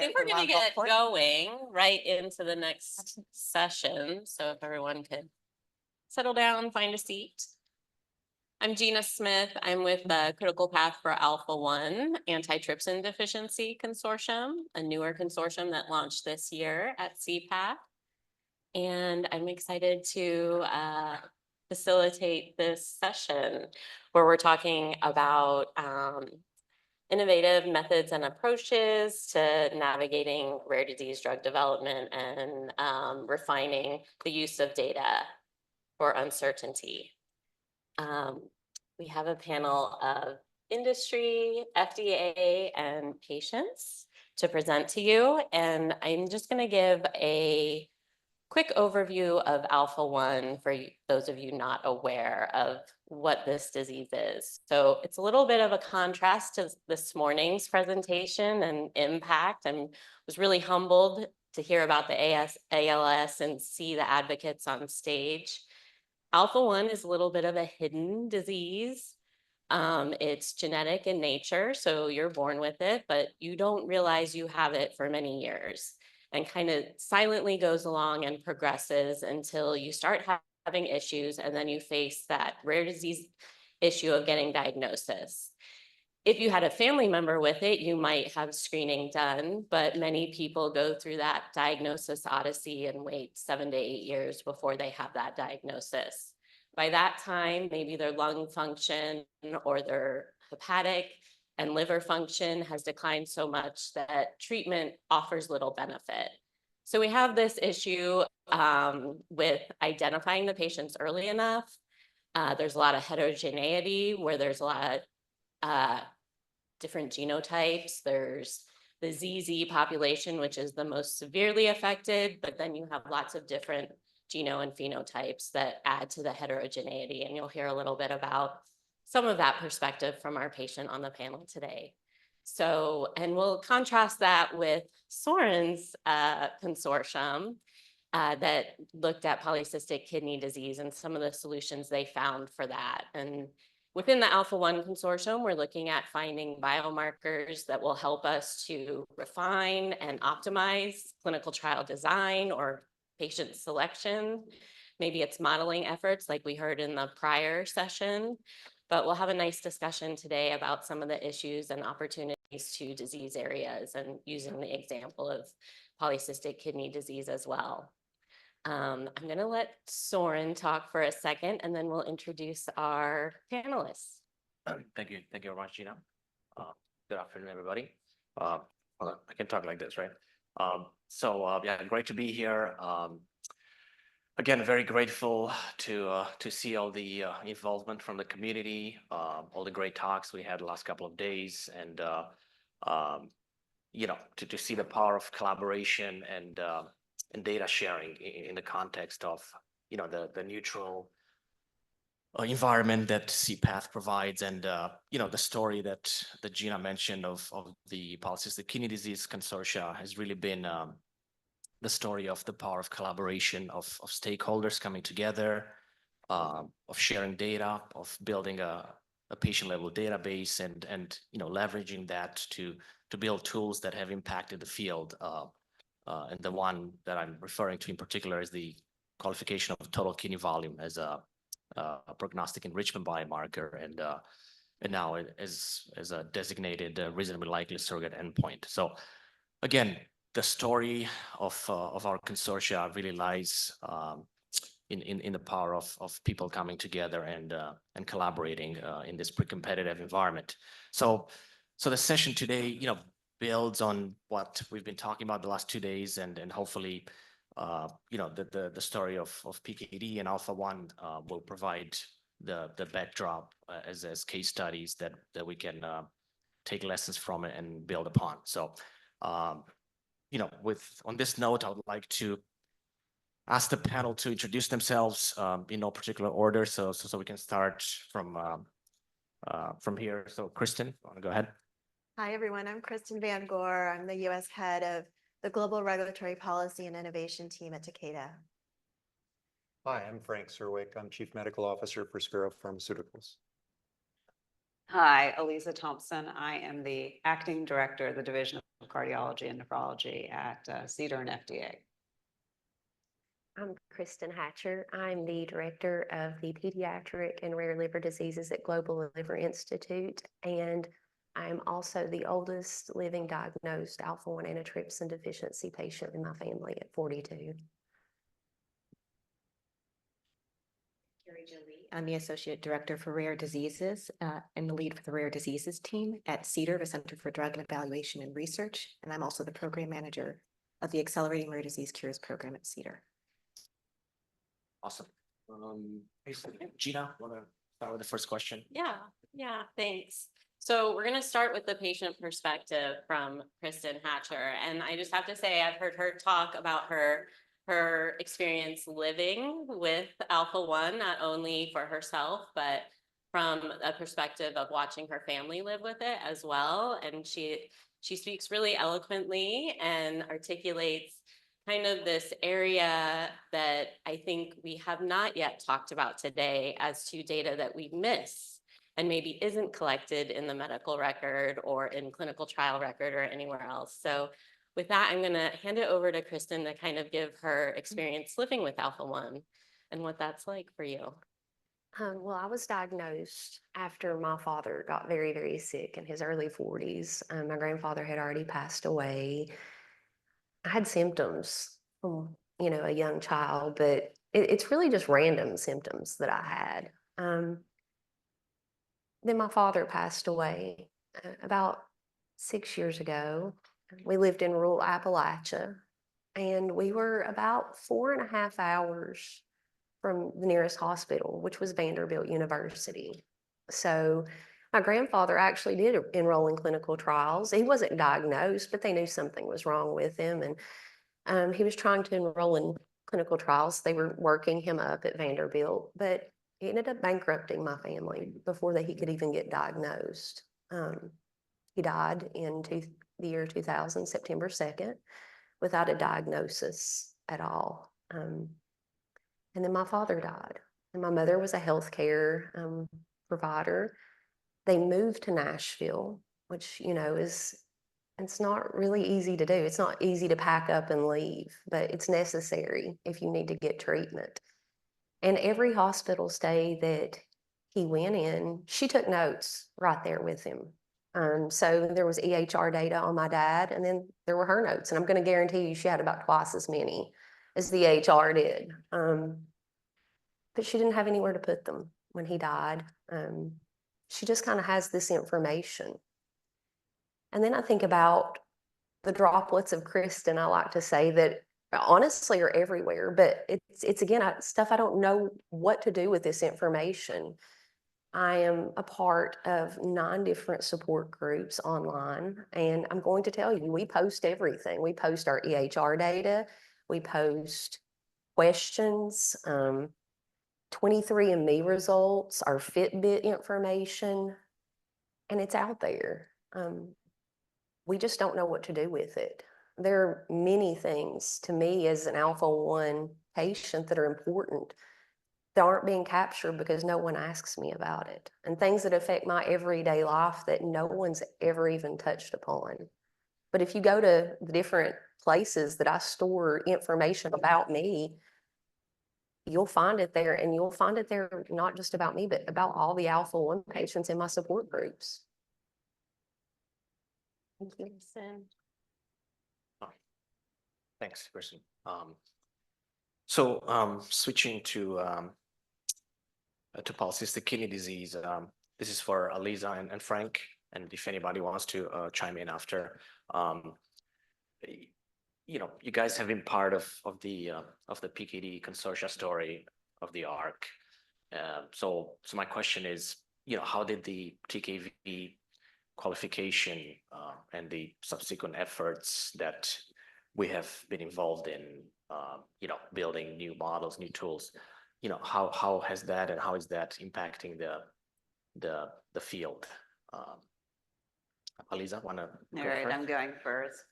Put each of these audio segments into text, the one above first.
I think we're going to get going right into the next session. So if everyone could settle down, find a seat. I'm Gina Smith. I'm with the Critical Path for Alpha-1 Antitrypsin Deficiency Consortium, a newer consortium that launched this year at CPAC. And I'm excited to facilitate this session where we're talking about innovative methods and approaches to navigating rare disease drug development and refining the use of data for uncertainty. We have a panel of industry, FDA, and patients to present to you. And I'm just going to give a quick overview of Alpha-1 for those of you not aware of what this disease is. So it's a little bit of a contrast to this morning's presentation and impact. I was really humbled to hear about the ALS and see the advocates on stage. Alpha-1 is a little bit of a hidden disease. It's genetic in nature, so you're born with it, but you don't realize you have it for many years, and kind of silently goes along and progresses until you start having issues, and then you face that rare disease issue of getting diagnosis. If you had a family member with it, you might have screening done, but many people go through that diagnosis odyssey and wait 7 to 8 years before they have that diagnosis. By that time, maybe their lung function or their hepatic and liver function has declined so much that treatment offers little benefit. So we have this issue with identifying the patients early enough. There's a lot of heterogeneity where there's a lot of different genotypes. There's the ZZ population, which is the most severely affected, but then you have lots of different geno and phenotypes that add to the heterogeneity. And you'll hear a little bit about some of that perspective from our patient on the panel today. So, and we'll contrast that with Sorin's consortium that looked at polycystic kidney disease and some of the solutions they found for that. And within the Alpha-1 consortium, we're looking at finding biomarkers that will help us to refine and optimize clinical trial design or patient selection. Maybe it's modeling efforts like we heard in the prior session. But we'll have a nice discussion today about some of the issues and opportunities to disease areas and using the example of polycystic kidney disease as well. I'm going to let Sorin talk for a second, and then we'll introduce our panelists. Thank you. Thank you very much, Gina. Good afternoon, everybody. I can talk like this, right? Yeah, great to be here. Again, very grateful to see all the involvement from the community, all the great talks we had the last couple of days, and you know, to see the power of collaboration and data sharing in the context of, you know, the neutral environment that CPATH provides, and you know, the story that Gina mentioned of the polycystic kidney disease consortia has really been the story of the power of collaboration, of stakeholders coming together, of sharing data, of building a patient level database, and you know, leveraging that to build tools that have impacted the field. And the one that I'm referring to in particular is the qualification of total kidney volume as a prognostic enrichment biomarker, and now as a designated reasonably likely surrogate endpoint. So again, the story of our consortia really lies in the power of people coming together and collaborating in this pre-competitive environment. So the session today, you know, builds on what we've been talking about the last 2 days, and hopefully, you know, the story of PKD and Alpha-1 will provide the backdrop as case studies that we can take lessons from it and build upon. So, you know, on this note, I would like to ask the panel to introduce themselves in no particular order, so we can start from here. So Kristen, want to go ahead? Hi, everyone. I'm Kristen Van Gore. I'm the U.S. head of the Global Regulatory Policy and Innovation team at Takeda. Hi, I'm Frank Serwick. I'm Chief Medical Officer for Spero Pharmaceuticals. Hi, Elisa Thompson. I am the Acting Director of the Division of cardiology and nephrology at CDER and FDA. I'm Kristen Hatcher. I'm the director of the Pediatric and Rare Liver Diseases at Global Liver Institute, and I'm also the oldest living diagnosed alpha-1 antitrypsin deficiency patient in my family at 42. I'm the Associate Director for Rare Diseases and the lead for the Rare Diseases team at CDER, the Center for Drug Evaluation and Research. And I'm also the Program Manager of the Accelerating Rare Disease Cures Program at CDER. Awesome. Gina, want to start with the first question? Yeah, thanks. So we're gonna start with the patient perspective from Kristen Hatcher. And I just have to say, I've heard her talk about her experience living with alpha-1, not only for herself, but from a perspective of watching her family live with it as well. And she speaks really eloquently and articulates kind of this area that I think we have not yet talked about today as to data that we miss and maybe isn't collected in the medical record or in clinical trial record or anywhere else. So with that, I'm gonna hand it over to Kristen to kind of give her experience living with alpha-1 and what that's like for you. Well, I was diagnosed after my father got very, very sick in his early 40s. My grandfather had already passed away. I had symptoms from, a young child, but it's really just random symptoms that I had. Then my father passed away about 6 years ago. We lived in rural Appalachia, and we were about 4.5 hours from the nearest hospital, which was Vanderbilt University. So my grandfather actually did enroll in clinical trials. He wasn't diagnosed, but they knew something was wrong with him. And he was trying to enroll in clinical trials. They were working him up at Vanderbilt, but he ended up bankrupting my family before he could even get diagnosed. He died in the year 2000, September 2nd, without a diagnosis at all. And then my father died, and my mother was a healthcare provider. They moved to Nashville, which, it's not really easy to do. It's not easy to pack up and leave, but it's necessary if you need to get treatment. And every hospital stay that he went in, she took notes right there with him. So there was EHR data on my dad, and then there were her notes. And I'm going to guarantee you she had about twice as many as the EHR did. But she didn't have anywhere to put them when he died. She just kind of has this information. And then I think about the droplets of Kristen, I like to say, that honestly are everywhere, but it's again, stuff I don't know what to do with this information. I am a part of 9 different support groups online, and I'm going to tell you, we post everything. We post our EHR data, we post questions, 23andMe results, our Fitbit information, and it's out there. We just don't know what to do with it. There are many things to me as an alpha-1 patient that are important that aren't being captured because no one asks me about it, and things that affect my everyday life that no one's ever even touched upon. But if you go to the different places that I store information about me, you'll find it there, and you'll find it there not just about me, but about all the alpha-1 patients in my support groups. Thank you. Thanks, Kristen. Switching to polycystic kidney disease, this is for Aliza and Frank, and if anybody wants to chime in after. You guys have been part of the PKD consortia story of the ARC. So my question is, how did the TKV qualification and the subsequent efforts that we have been involved in, building new models, new tools, how has that and how is that impacting the field? Aliza, want to go All right, first? I'm going first.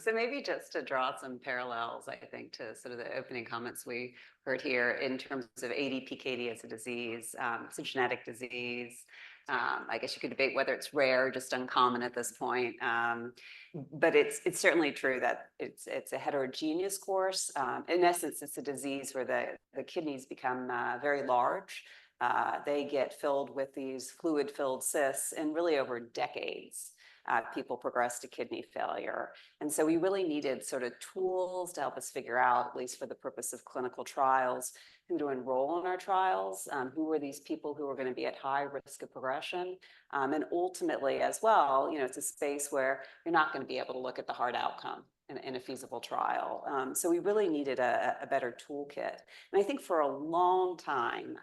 So maybe just to draw some parallels, I think, to sort of the opening comments we heard here in terms of ADPKD as a disease. It's a genetic disease. I guess you could debate whether it's rare, just uncommon at this point. But it's certainly true that it's a heterogeneous course. In essence, it's a disease where the kidneys become very large. They get filled with these fluid-filled cysts, and really over decades, people progress to kidney failure. And so we really needed sort of tools to help us figure out, at least for the purpose of clinical trials, who to enroll in our trials, who were these people who were going to be at high risk of progression. And ultimately as well, it's a space where you're not going to be able to look at the hard outcome in a feasible trial. So we really needed a better toolkit. And I think for a long time,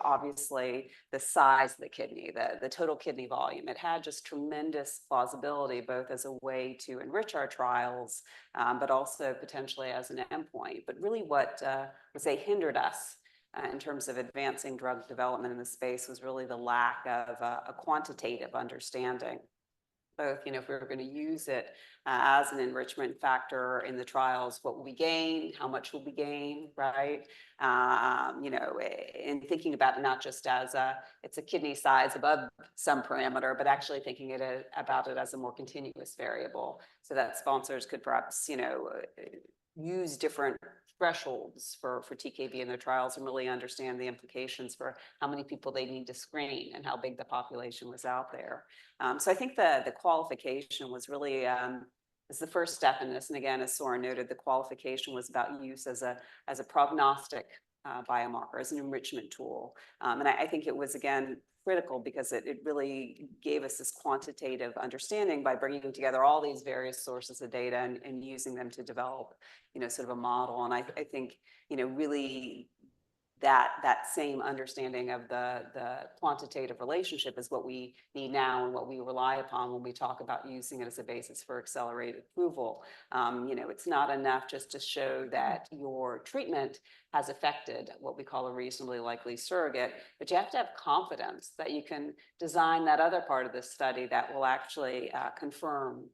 obviously the size of the kidney, the total kidney volume, it had just tremendous plausibility, both as a way to enrich our trials, but also potentially as an endpoint. But really what hindered us in terms of advancing drug development in the space was really the lack of a quantitative understanding. Both, if we were going to use it as an enrichment factor in the trials, what will we gain, how much will we gain, right? And thinking about it not just as it's a kidney size above some parameter, but actually thinking about it as a more continuous variable, so that sponsors could perhaps, use different thresholds for TKV in their trials and really understand the implications for how many people they need to screen and how big the population was out there. So I think the qualification was really is the first step in this. And again, as Sorin noted, the qualification was about use as a prognostic biomarker, as an enrichment tool. And I think it was, again, critical because it really gave us this quantitative understanding by bringing together all these various sources of data and using them to develop, sort of a model. And I think, really that same understanding of the quantitative relationship is what we need now and what we rely upon when we talk about using it as a basis for accelerated approval. It's not enough just to show that your treatment has affected what we call a reasonably likely surrogate, but you have to have confidence that you can design that other part of the study that will actually confirm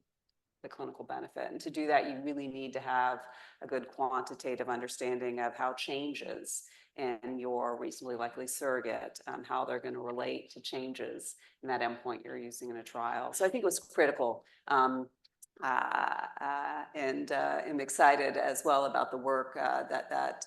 the clinical benefit. And to do that, you really need to have a good quantitative understanding of how changes in your reasonably likely surrogate, how they're going to relate to changes in that endpoint you're using in a trial. So I think it was critical. And I'm excited as well about the work that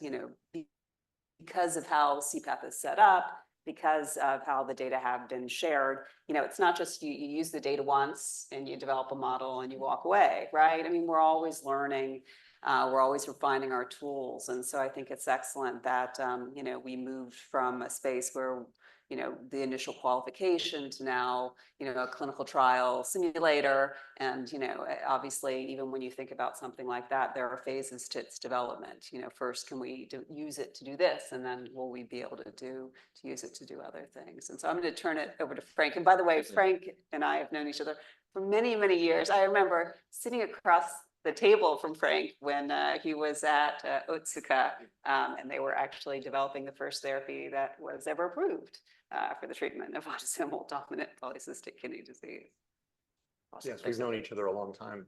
because of how CPAP is set up, because of how the data have been shared, it's not just you use the data once and you develop a model and you walk away, right? I mean, we're always learning, we're always refining our tools. And so I think it's excellent that, we moved from a space where, the initial qualification to now, a clinical trial simulator. And, obviously, even when you think about something like that, there are phases to its development. First, can we use it to do this? And then will we be able to use it to do other things? And so I'm going to turn it over to Frank. And by the way, Frank and I have known each other for many, many years. I remember sitting across the table from Frank when he was at Otsuka, and they were actually developing the first therapy that was ever approved for the treatment of autosomal dominant polycystic kidney disease. Yes, we've known each other a long time.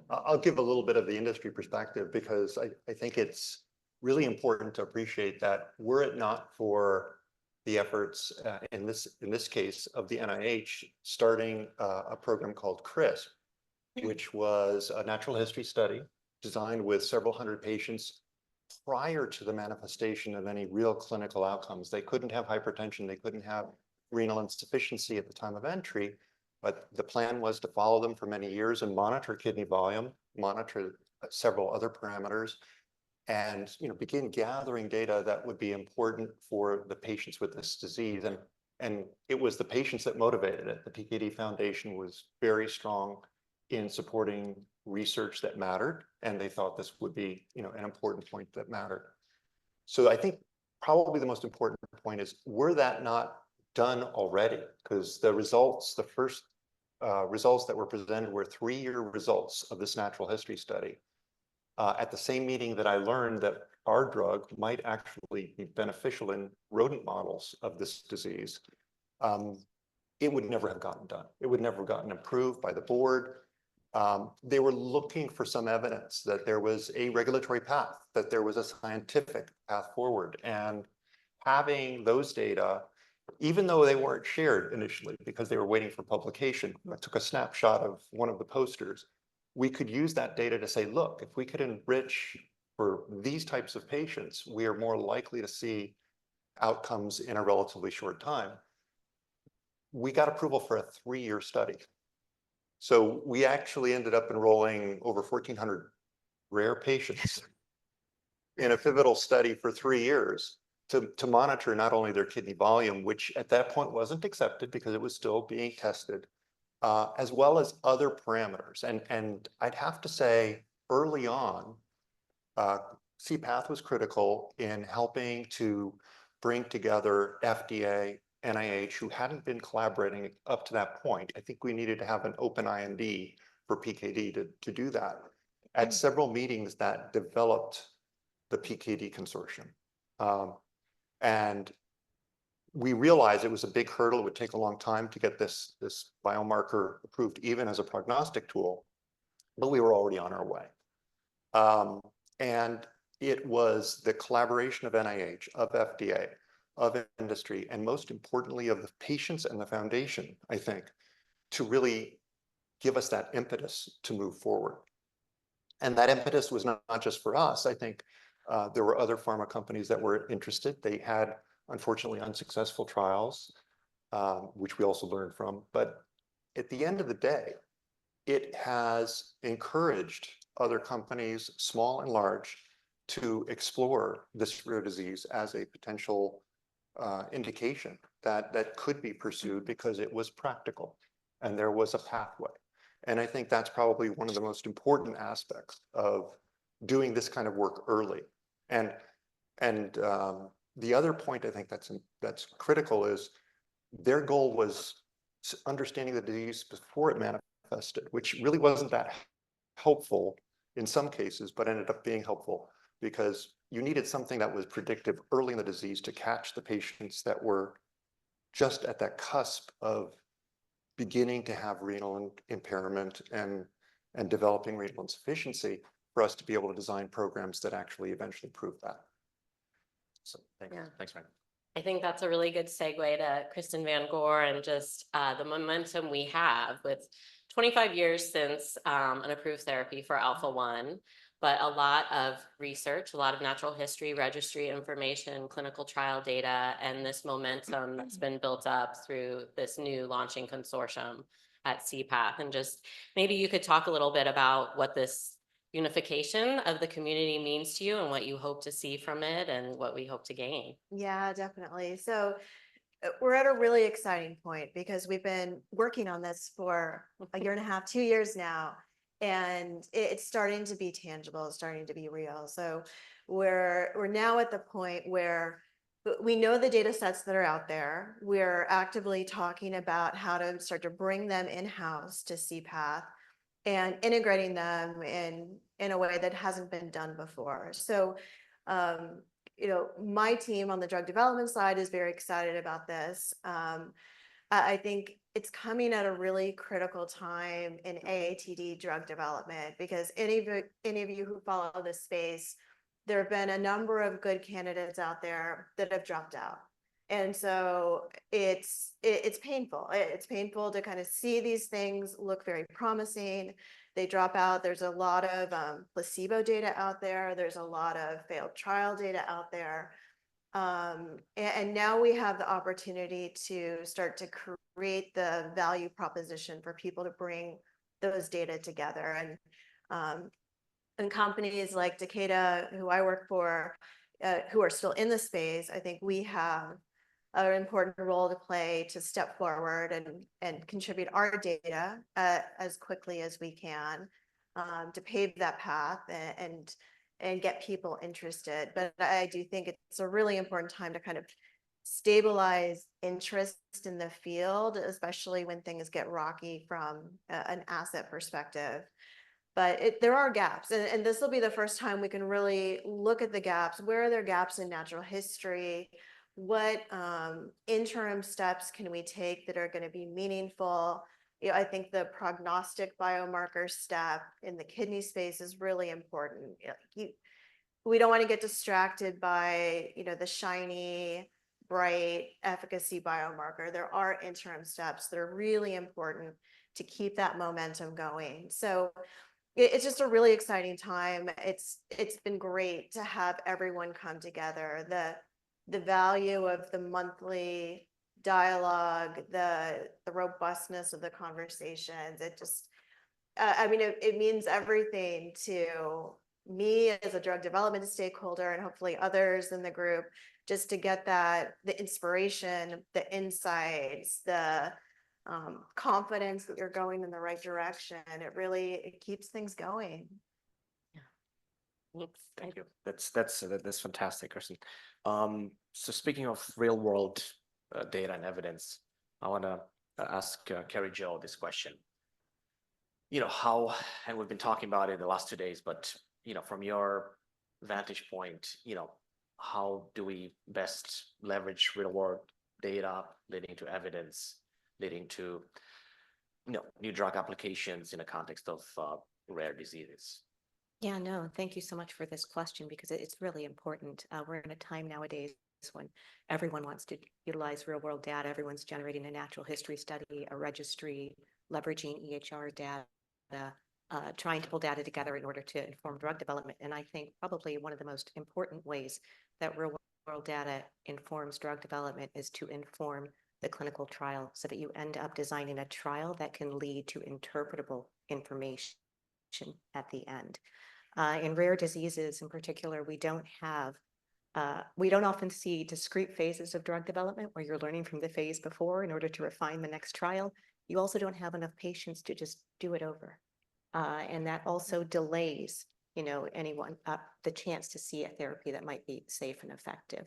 I'll give a little bit of the industry perspective because I think it's really important to appreciate that were it not for the efforts in this case of the NIH starting a program called CRISP, which was a natural history study designed with several hundred patients prior to the manifestation of any real clinical outcomes. They couldn't have hypertension, they couldn't have renal insufficiency at the time of entry, but the plan was to follow them for many years and monitor kidney volume, monitor several other parameters, and begin gathering data that would be important for the patients with this disease. And it was the patients that motivated it. The PKD Foundation was very strong in supporting research that mattered, and they thought this would be, an important point that mattered. So I think probably the most important point is, were that not done already? Because the results, the first results that were presented were 3-year results of this natural history study. At the same meeting that I learned that our drug might actually be beneficial in rodent models of this disease, it would never have gotten done. It would never have gotten approved by the board. They were looking for some evidence that there was a regulatory path, that there was a scientific path forward. And having those data even though they weren't shared initially because they were waiting for publication. I took a snapshot of one of the posters. We could use that data to say, look, if we could enrich for these types of patients, we are more likely to see outcomes in a relatively short time. We got approval for a 3-year study. So we actually ended up enrolling over 1,400 rare patients in a pivotal study for 3 years to monitor not only their kidney volume, which at that point wasn't accepted because it was still being tested, as well as other parameters. And I'd have to say early on, CPATH was critical in helping to bring together FDA, NIH, who hadn't been collaborating up to that point. I think we needed to have an open IND for PKD to do that. At several meetings that developed the PKD consortium. And we realized it was a big hurdle. It would take a long time to get this biomarker approved, even as a prognostic tool, but we were already on our way. And it was the collaboration of NIH, of FDA, of industry, and most importantly of the patients and the foundation, I think, to really give us that impetus to move forward. And that impetus was not just for us. I think there were other pharma companies that were interested. They had, unfortunately, unsuccessful trials, which we also learned from. But at the end of the day, it has encouraged other companies, small and large, to explore this rare disease as a potential indication that could be pursued because it was practical and there was a pathway. And I think that's probably one of the most important aspects of doing this kind of work early. And the other point I think that's critical is their goal was understanding the disease before it manifested, which really wasn't that helpful in some cases, but ended up being helpful because you needed something that was predictive early in the disease to catch the patients that were just at that cusp of beginning to have renal impairment and developing renal insufficiency for us to be able to design programs that actually eventually prove that. So thanks, Yeah. thanks, man. I think that's a really good segue to Kristen Van Gore and just the momentum we have with 25 years since an approved therapy for alpha-1, but a lot of research, a lot of natural history, registry information, clinical trial data, and this momentum that's been built up through this new launching consortium at CPATH. And just maybe you could talk a little bit about what this unification of the community means to you and what you hope to see from it and what we hope to gain. Yeah, definitely. So we're at a really exciting point because we've been working on this for a year and a half, 2 years now, and it's starting to be tangible, it's starting to be real. So we're now at the point where we know the data sets that are out there. We're actively talking about how to start to bring them in-house to CPATH and integrating them in a way that hasn't been done before. So, you know, my team on the drug development side is very excited about this. I think it's coming at a really critical time in AATD drug development because any of you who follow this space, there have been a number of good candidates out there that have dropped out. And so it's painful. It's painful to kind of see these things look very promising. They drop out. There's a lot of placebo data out there. There's a lot of failed trial data out there. And now we have the opportunity to start to create the value proposition for people to bring those data together. And companies like Takeda, who I work for, who are still in the space, I think we have an important role to play to step forward and contribute our data as quickly as we can to pave that path and get people interested. But I do think it's a really important time to kind of stabilize interest in the field, especially when things get rocky from an asset perspective. But there are gaps, and this will be the first time we can really look at the gaps. Where are there gaps in natural history? What interim steps can we take that are going to be meaningful? You know, I think the prognostic biomarker step in the kidney space is really important. We don't want to get distracted by, you know, the shiny bright efficacy biomarker. There are interim steps that are really important to keep that momentum going. So it's just a really exciting time. It's been great to have everyone come together. The value of the monthly dialogue, the robustness of the conversations, it just, I mean, it means everything to me as a drug development stakeholder and hopefully others in the group, just to get the inspiration, the insights, the confidence that you're going in the right direction. It keeps things going. Thank you. That's fantastic, Kirsten. So speaking of real world data and evidence, I want to ask Carrie Jo this question. You know, how, and we've been talking about it the last 2 days, but, you know, from your vantage point, you know, how do we best leverage real world data leading to evidence, leading to, you know, new drug applications in the context of rare diseases? Yeah, no, thank you so much for this question because it's really important. We're in a time nowadays when everyone wants to utilize real world data. Everyone's generating a natural history study, a registry, leveraging EHR data, trying to pull data together in order to inform drug development. And I think probably one of the most important ways that real world data informs drug development is to inform the clinical trial so that you end up designing a trial that can lead to interpretable information at the end. In rare diseases in particular, we don't often see discrete phases of drug development where you're learning from the phase before in order to refine the next trial. You also don't have enough patients to just do it over. And that also delays, you know, anyone the chance to see a therapy that might be safe and effective.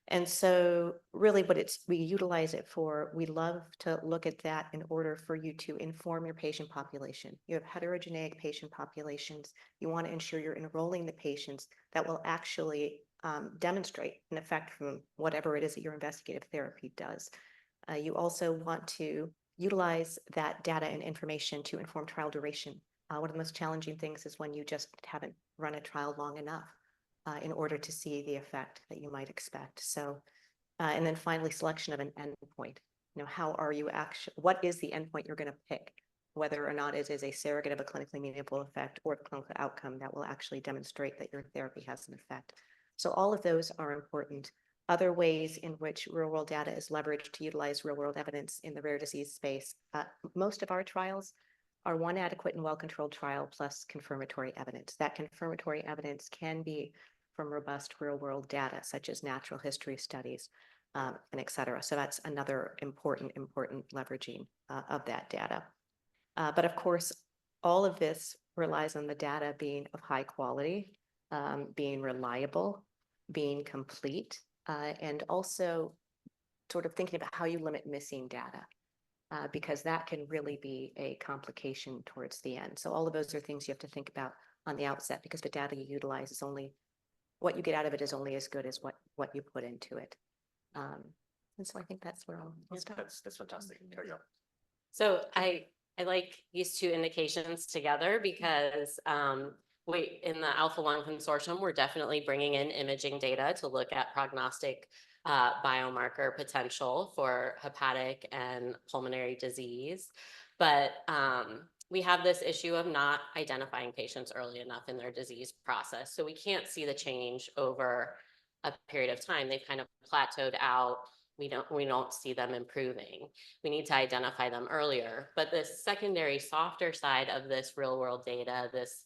And so really we utilize it for, we love to look at that in order for you to inform your patient population. You have heterogeneous patient populations. You want to ensure you're enrolling the patients that will actually demonstrate an effect from whatever it is that your investigative therapy does. You also want to utilize that data and information to inform trial duration. One of the most challenging things is when you just haven't run a trial long enough in order to see the effect that you might expect. So, and then finally, selection of an endpoint. You know, how are you actually, what is the endpoint you're going to pick? Whether or not it is a surrogate of a clinically meaningful effect or a clinical outcome that will actually demonstrate that your therapy has an effect. So all of those are important. Other ways in which real world data is leveraged to utilize real world evidence in the rare disease space. Most of our trials are one adequate and well-controlled trial plus confirmatory evidence. That confirmatory evidence can be from robust real world data, such as natural history studies, and et cetera. So that's another important leveraging of that data. But of course, all of this relies on the data being of high quality, being reliable, being complete, and also sort of thinking about how you limit missing data, because that can really be a complication towards the end. So all of those are things you have to think about on the outset, because the data you utilize is only, what you get out of it is only as good as what you put into it. And so I think that's where I'll stop. That's fantastic. There you go. So I like these two indications together because we in the Alpha-1 Consortium, we're definitely bringing in imaging data to look at prognostic biomarker potential for hepatic and pulmonary disease. But we have this issue of not identifying patients early enough in their disease process. So we can't see the change over a period of time. They've kind of plateaued out. We don't see them improving. We need to identify them earlier. But the secondary, softer side of this real world data, this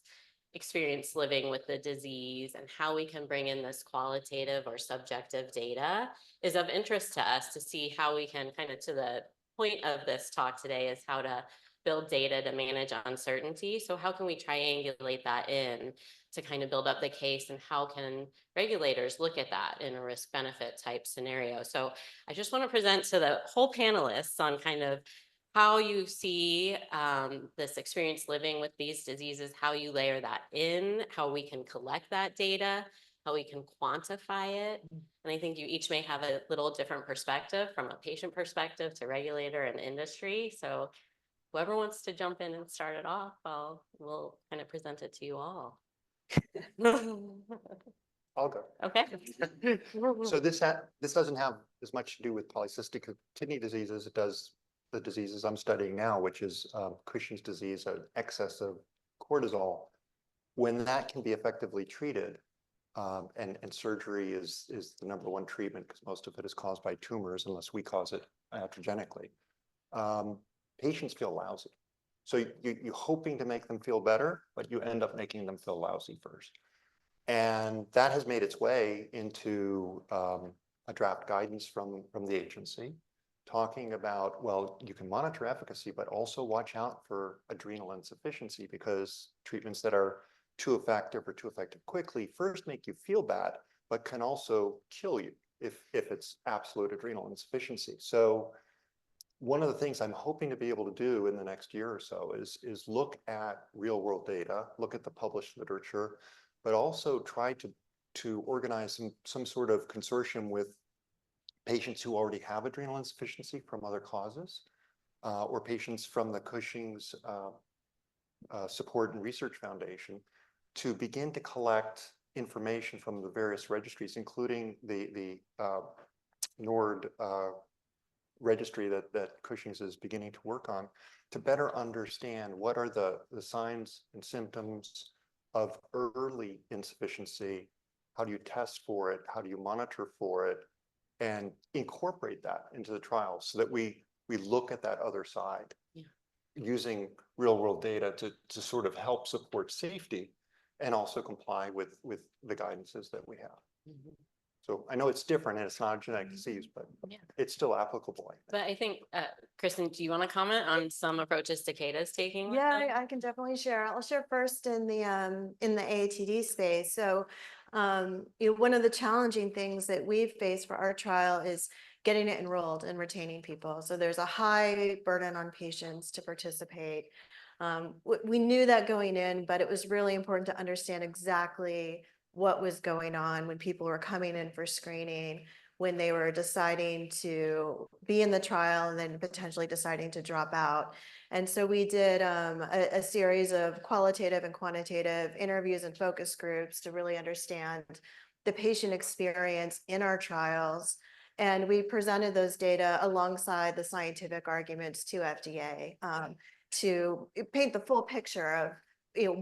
experience living with the disease and how we can bring in this qualitative or subjective data is of interest to us to see how we can kind of, to the point of this talk today, is how to build data to manage uncertainty. So how can we triangulate that in to kind of build up the case, and how can regulators look at that in a risk benefit type scenario? So I just want to present to the whole panelists on kind of how you see this experience living with these diseases, how you layer that in, how we can collect that data, how we can quantify it. And I think you each may have a little different perspective, from a patient perspective to regulator and industry. So whoever wants to jump in and start it off, we'll kind of present it to you all. I'll go. Okay. So this doesn't have as much to do with polycystic kidney disease as it does the diseases I'm studying now, which is Cushing's disease, an excess of cortisol. When that can be effectively treated, and surgery is the number one treatment because most of it is caused by tumors unless we cause it iatrogenically. Patients feel lousy. So you're hoping to make them feel better, but you end up making them feel lousy first. And that has made its way into a draft guidance from the agency talking about, well, you can monitor efficacy, but also watch out for adrenal insufficiency because treatments that are too effective or too effective quickly first make you feel bad, but can also kill you if it's absolute adrenal insufficiency. So one of the things I'm hoping to be able to do in the next year or so is look at real world data, look at the published literature, but also try to organize some sort of consortium with patients who already have adrenal insufficiency from other causes, or patients from the Cushing's Support and Research Foundation to begin to collect information from the various registries, including the NORD registry that Cushing's is beginning to work on, to better understand what are the signs and symptoms of early insufficiency, how do you test for it, how do you monitor for it, and incorporate that into the trial so that we look at that other side using real world data to sort of help support safety and also comply with the guidances that we have. So I know it's different and it's not a genetic disease, but it's still applicable. But I think, Kristen, do you want to comment on some approaches Takeda's taking? with Yeah, them? I can definitely share. I'll share first in the AATD space. So, one of the challenging things that we've faced for our trial is getting it enrolled and retaining people. So there's a high burden on patients to participate. We knew that going in, but it was really important to understand exactly what was going on when people were coming in for screening, when they were deciding to be in the trial and then potentially deciding to drop out. And so we did a series of qualitative and quantitative interviews and focus groups to really understand the patient experience in our trials. And we presented those data alongside the scientific arguments to FDA to paint the full picture of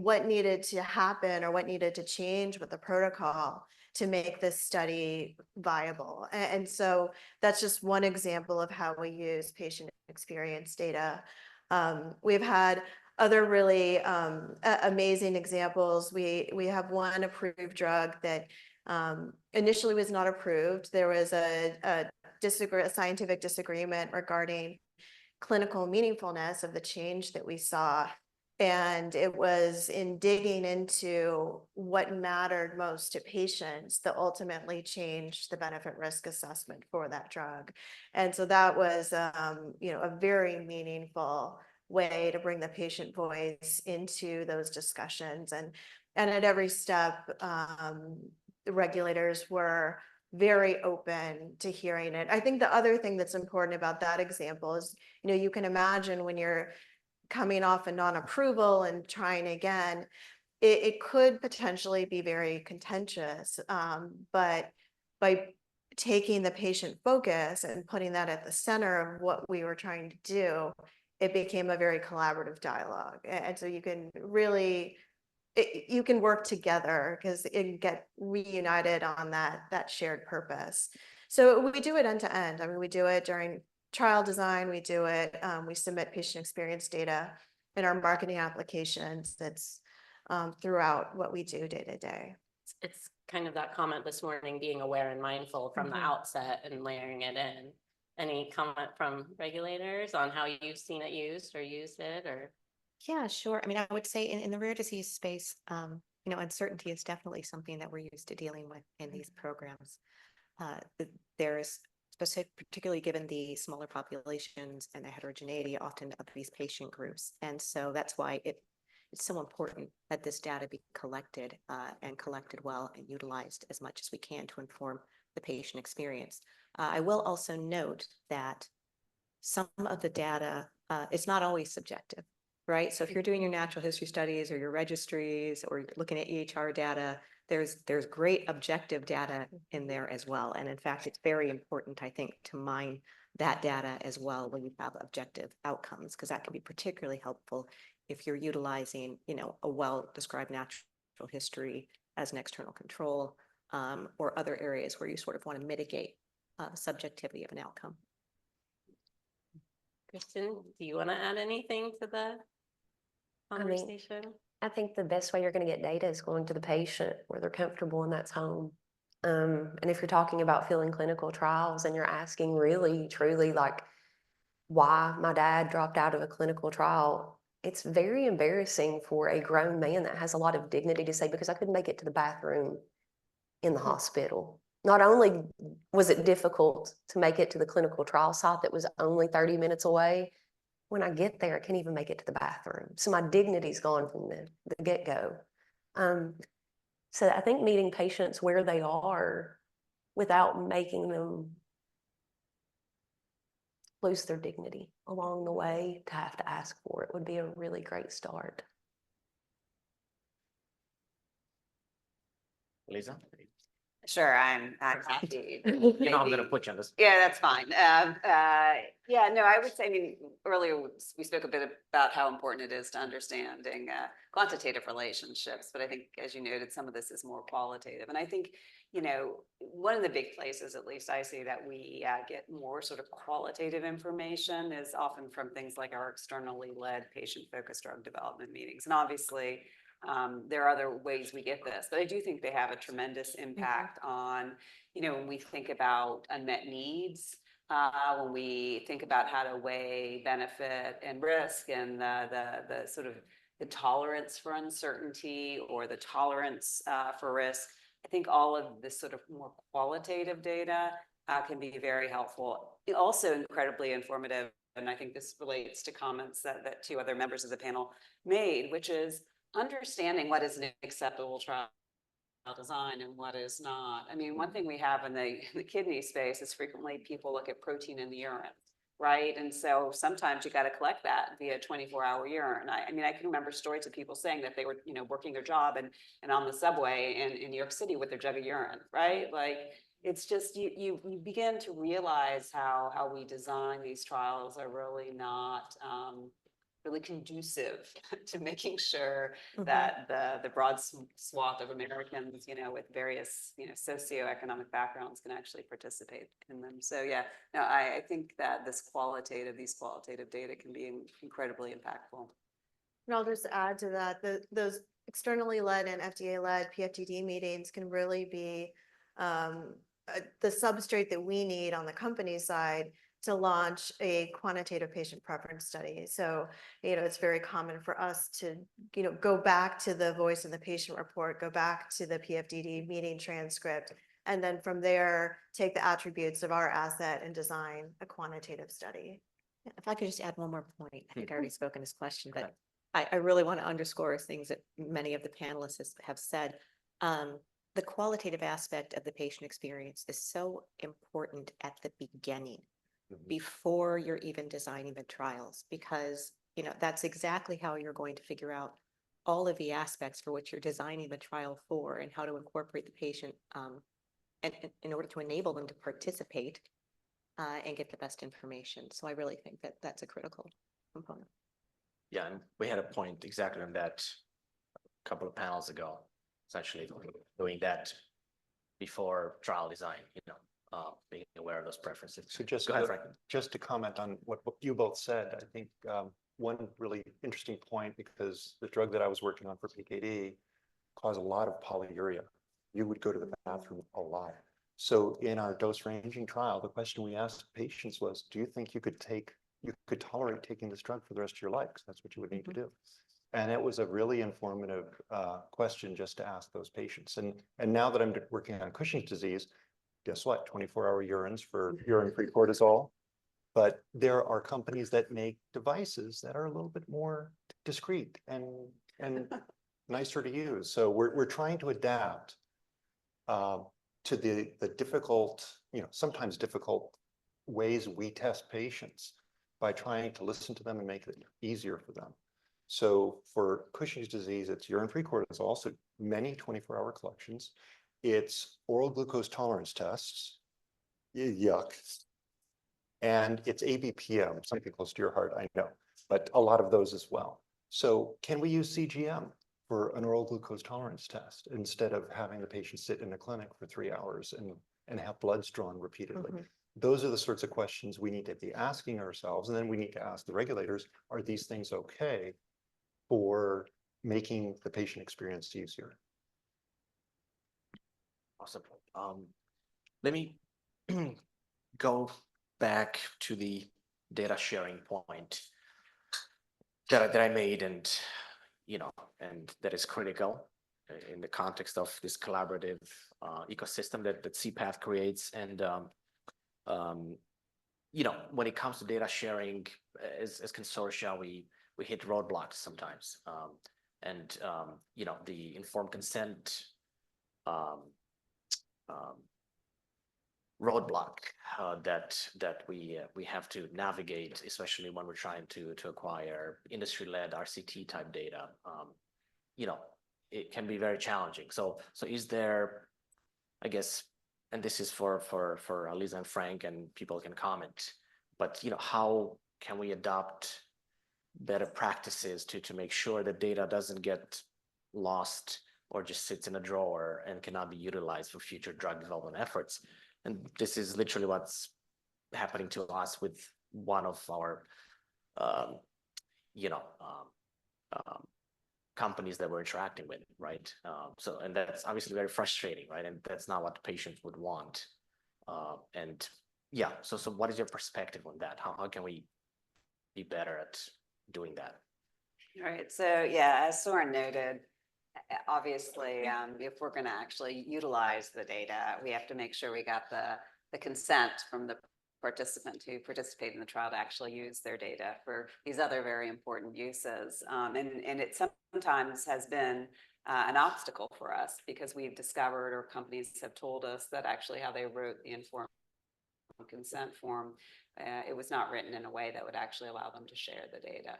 what needed to happen or what needed to change with the protocol to make this study viable. And so that's just one example of how we use patient experience data. We've had other really amazing examples. We have one approved drug that initially was not approved. There was a scientific disagreement regarding clinical meaningfulness of the change that we saw. And it was in digging into what mattered most to patients that ultimately changed the benefit risk assessment for that drug. And so that was, a very meaningful way to bring the patient voice into those discussions. And at every step, the regulators were very open to hearing it. I think the other thing that's important about that example is, you can imagine when you're coming off a non-approval and trying again, it could potentially be very contentious. But by taking the patient focus and putting that at the center of what we were trying to do, it became a very collaborative dialogue. And so you can really, you can work together because it can get reunited on that shared purpose. So we do it end to end. I mean, we do it during trial design, we do it, we submit patient experience data in our marketing applications. That's throughout what we do day to day. It's kind of that comment this morning, being aware and mindful from the outset and layering it in. Any comment from regulators on how you've seen it used or used it or? Yeah, sure. I mean, I would say in the rare disease space, uncertainty is definitely something that we're used to dealing with in these programs. There's particularly given the smaller populations and the heterogeneity often of these patient groups. And so that's why it's so important that this data be collected and collected well and utilized as much as we can to inform the patient experience. I will also note that some of the data is not always subjective. right? So if you're doing your natural history studies or your registries or you're looking at EHR data, there's great objective data in there as well. And in fact, it's very important, I think, to mine that data as well when you have objective outcomes, because that can be particularly helpful if you're utilizing, a well-described natural history as an external control, or other areas where you sort of want to mitigate subjectivity of an outcome. Kristen, do you want to add anything to the I mean, conversation? I think the best way you're going to get data is going to the patient where they're comfortable and that's home. And if you're talking about filling clinical trials and you're asking really, truly like why my dad dropped out of a clinical trial, it's very embarrassing for a grown man that has a lot of dignity to say, because I couldn't make it to the bathroom in the hospital. Not only was it difficult to make it to the clinical trial site that was only 30 minutes away, when I get there, I can't even make it to the bathroom. So my dignity's gone from the get-go. So I think meeting patients where they are without making them lose their dignity along the way to have to ask for it would be a really great start. Lisa? Sure, I'm happy. You know I'm gonna put you on this. Yeah, that's fine. Yeah, no, I would say, I mean, earlier we spoke a bit about how important it is to understanding quantitative relationships, but I think, as you noted, some of this is more qualitative. And I think, one of the big places, at least I see, that we get more sort of qualitative information is often from things like our externally led patient-focused drug development meetings. And obviously, there are other ways we get this, but I do think they have a tremendous impact on, when we think about unmet needs, when we think about how to weigh benefit and risk, and the sort of the tolerance for uncertainty or the tolerance for risk. I think all of this sort of more qualitative data can be very helpful. Also incredibly informative, and I think this relates to comments that two other members of the panel made, which is understanding what is an acceptable trial design and what is not. I mean, one thing we have in the kidney space is frequently people look at protein in the urine, right? And so sometimes you got to collect that via 24-hour urine. I mean, I can remember stories of people saying that they were, working their job and on the subway in New York City with their jug of urine, right? Like, it's just, you begin to realize how we design these trials are really not really conducive to making sure that the broad swath of Americans, with various, socioeconomic backgrounds can actually participate in them. So yeah, no, I think that these qualitative data can be incredibly impactful. And I'll just add to that, those externally led and FDA-led PFDD meetings can really be the substrate that we need on the company side to launch a quantitative patient preference study. So, it's very common for us to, go back to the voice in the patient report, go back to the PFDD meeting transcript, and then from there, take the attributes of our asset and design a quantitative study. If I could just add one more point, I think I already spoken this question, but I really want to underscore things that many of the panelists have said. The qualitative aspect of the patient experience is so important at the beginning, before you're even designing the trials, because that's exactly how you're going to figure out all of the aspects for which you're designing the trial for, and how to incorporate the patient and in order to enable them to participate and get the best information. So I really think that that's a critical component. Yeah, and we had a point exactly on that a couple of panels ago, essentially doing that before trial design, being aware of those preferences. So just Go ahead, Frank. just to comment on what you both said, I think one really interesting point, because the drug that I was working on for PKD caused a lot of polyuria. You would go to the bathroom a lot. So in our dose ranging trial, the question we asked patients was, do you think you could tolerate taking this drug for the rest of your life? Because that's what you would need to do. And it was a really informative question just to ask those patients. And now that I'm working on Cushing's disease, guess what? 24-hour urines for urine-free cortisol. But there are companies that make devices that are a little bit more discreet and nicer to use. So we're trying to adapt to the difficult, sometimes difficult ways we test patients by trying to listen to them and make it easier for them. So for Cushing's disease, it's urine-free cortisol, so many 24-hour collections. It's oral glucose tolerance tests. Yuck. And it's ABPM, something close to your heart, I know, but a lot of those as well. So can we use CGM for an oral glucose tolerance test instead of having the patient sit in a clinic for 3 hours and have bloods drawn repeatedly? Those are the sorts of questions we need to be asking ourselves. And then we need to ask the regulators, are these things okay for making the patient experience easier? Awesome. Let me go back to the data sharing point that I made, and and that is critical in the context of this collaborative ecosystem that CPATH creates. And when it comes to data sharing, as consortia, we hit roadblocks sometimes, and the informed consent roadblock that we have to navigate, especially when we're trying to acquire industry-led RCT type data. It can be very challenging. So is there, I guess, and this is for Lisa and Frank, and people can comment, but how can we adopt better practices to make sure that data doesn't get lost or just sits in a drawer and cannot be utilized for future drug development efforts? And this is literally what's happening to us with one of our, companies that we're interacting with, right? And that's obviously very frustrating, right? And that's not what the patient would want. So what is your perspective on that? How can we be better at doing that? Right. So yeah, as Sorin noted, obviously, if we're going to actually utilize the data, we have to make sure we got the consent from the participant who participate in the trial to actually use their data for these other very important uses. And it sometimes has been an obstacle for us because we've discovered, or companies have told us, that actually how they wrote the informed consent form, it was not written in a way that would actually allow them to share the data.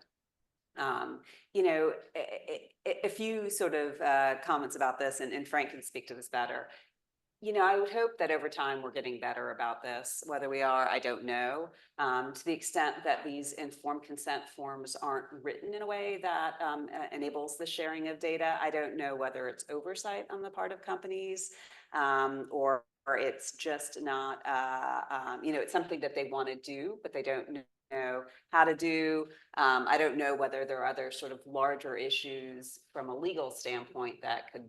A few sort of comments about this, and Frank can speak to this better. I would hope that over time we're getting better about this. Whether we are, I don't know. To the extent that these informed consent forms aren't written in a way that enables the sharing of data, I don't know whether it's oversight on the part of companies or it's just not, it's something that they want to do, but they don't know how to do. I don't know whether there are other sort of larger issues from a legal standpoint that could,